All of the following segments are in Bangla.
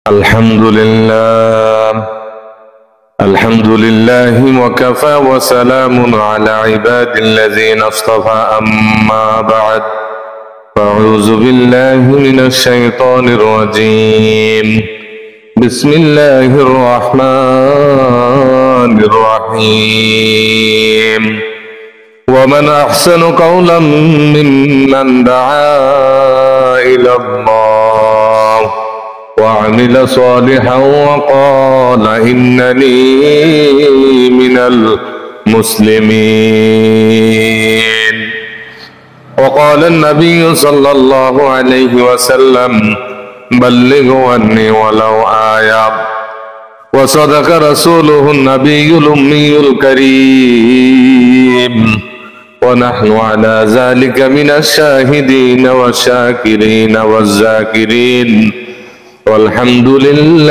الحمد لله وكفى وسلام على عباد الذين اصطفى أما بعد فأعوذ بالله من الشيطان الرجيم بسم الله الرحمن الرحيم ومن أحسن قولا ممن دعا إلى الله وعمل صالحا وقال إنني من المسلمين وقال النبي صلى الله عليه وسلم بلغوا عني ولو آية وصدق رسوله النبي الأمي الكريم ونحن على ذلك من الشاهدين والشاكرين والذاكرين والحمد لله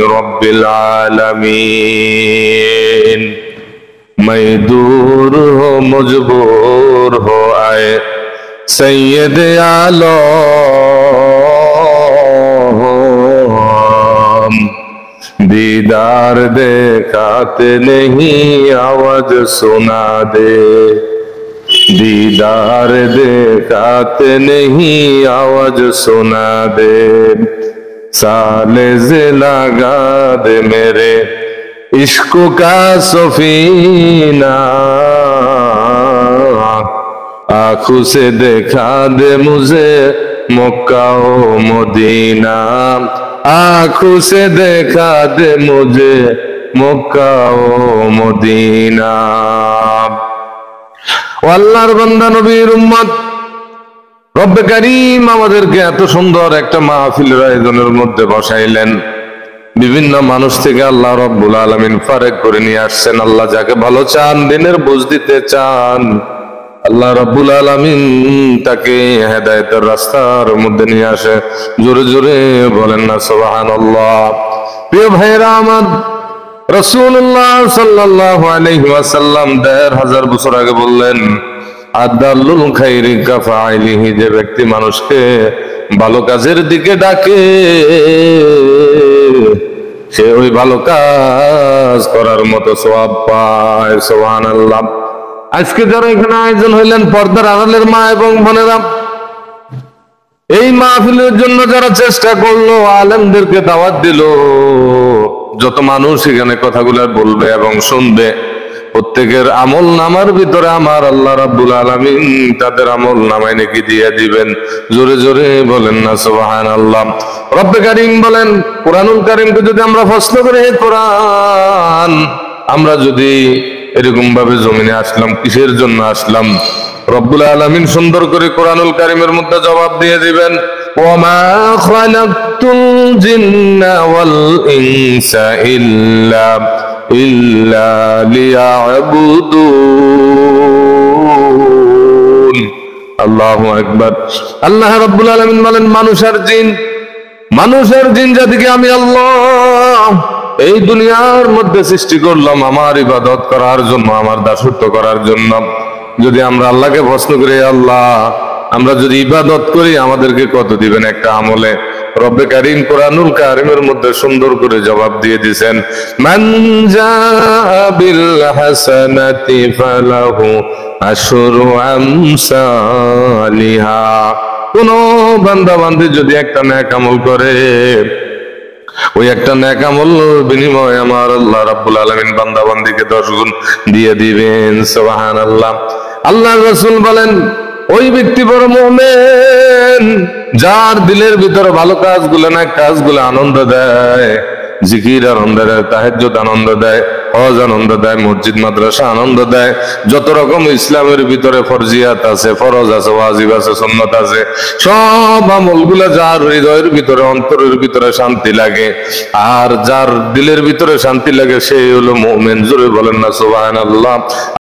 رب العالمين मैं दूर हो मजबूर हो आए सैयद आलम दीदार देखाते नहीं आवाज सुना दे दीदार देखाते नहीं आवाज सुना दे साले से लगा दे मेरे इश्क का सफीना आंखों से देखा दे मुझे मक्का ओ मदीना आंखों से देखा दे मुझे मक्का ओ मदीना আল্লাহর বান্দা নবীর উম্মত রব্বে কারীম আমাদেরকে এত সুন্দর একটা মাহফিলের আয়োজনের মধ্যে বসাইলেন বিভিন্ন মানুষ থেকে আল্লাহ রব্বুল আলামিন ফারেক করে নিয়ে আসছেন আল্লাহ যাকে ভালো চান দিনের বুঝ দিতে চান আল্লাহ রব্বুল আলামিন তাকে হেদায়েতের রাস্তার মধ্যে নিয়ে আসে জোরে জোরে বলেন না সুবহানাল্লাহ প্রিয় ভাইরা আমার রাসূলুল্লাহ সাল্লাল্লাহু আলাইহি ওয়াসাল্লাম ১৫০০ বছর আগে বললেন আদাল্লুল খাইরি কাফাইলিহি যে ব্যক্তি মানুষকে ভালো কাজের দিকে ডাকে সে ওই ভালো কাজ করার মতো সওয়াব পায় সুবহানাল্লাহ আজকে যারা এখানে আয়োজন হইলেন পর্দার আড়ালের মা এবং বোনেরা এই মাহফিলের জন্য যারা চেষ্টা করলো আলেমদেরকে দাওয়াত দিল যত মানুষ এখানে কথাগুলো বলবে এবং শুনবে প্রত্যেকের আমল নামার ভিতরে আমার আল্লাহ রাব্বুল আলামিন তাদের আমল নামায় নেকি দিয়ে দিবেন জোরে জোরে বলেন না সুবহানাল্লাহ রব্বে কারীম বলেন কুরআনুল কারীমকে যদি আমরা প্রশ্ন করি হে কুরআন আমরা যদি এরকম ভাবে জমিনে আসলাম কিসের জন্য আসলাম রব্বুল আলামিন সুন্দর করে কুরআনুল কারীমের মধ্যে জবাব দিয়ে দিবেন ওয়ামা খালাকতুল জিন্না ওয়াল ইনসা ইল্লা লিয়াবুদুন আল্লাহু আকবার আল্লাহ রাব্বুল আলামিন বলেন মানুষের জিন জাতিকে আমি আল্লাহ এই দুনিয়ার মধ্যে সৃষ্টি করলাম আমার ইবাদত করার জন্য আমার দাসত্ব করার জন্য যদি আমরা আল্লাহকে প্রশ্ন করি আল্লাহ আমরা যদি ইবাদত করি আমাদেরকে কত দিবেন একটা আমলে রব্বে কারীম কুরআনুল কারীমের মধ্যে সুন্দর করে জবাব দিয়ে দিবেন মান জাআ বিল হাসানাতি ফালাহু আশরু আমসালিহা কোন বান্দা বান্দি যদি একটা নেক আমল করে ওই একটা নেক আমল বিনিময়ে আমার আল্লাহ রাব্বুল আলামিন বান্দা বান্দিকে 10 গুণ দিয়ে দিবেন সুবহানাল্লাহ আল্লাহর রাসূল বলেন ওই ব্যক্তি বড় মুমিন যার দিলের ভিতরে ভালো কাজগুলো না কাজগুলো আনন্দ দেয় জিকির আনন্দ দেয় তাহাজ্জুদ আনন্দ দেয় হজ আনন্দ দেয় মসজিদ মাদ্রাসা আনন্দ দেয় যত রকম ইসলামের ভিতরে ফরজিয়াত আছে ফরজ আছে ওয়াজিব আছে সুন্নাত আছে সব আমলগুলো যার হৃদয়ের ভিতরে অন্তরের ভিতরে শান্তি লাগে আর যার দিলের ভিতরে শান্তি লাগে সেই হলো মুমিন জোরে বলেন না সুবহানাল্লাহ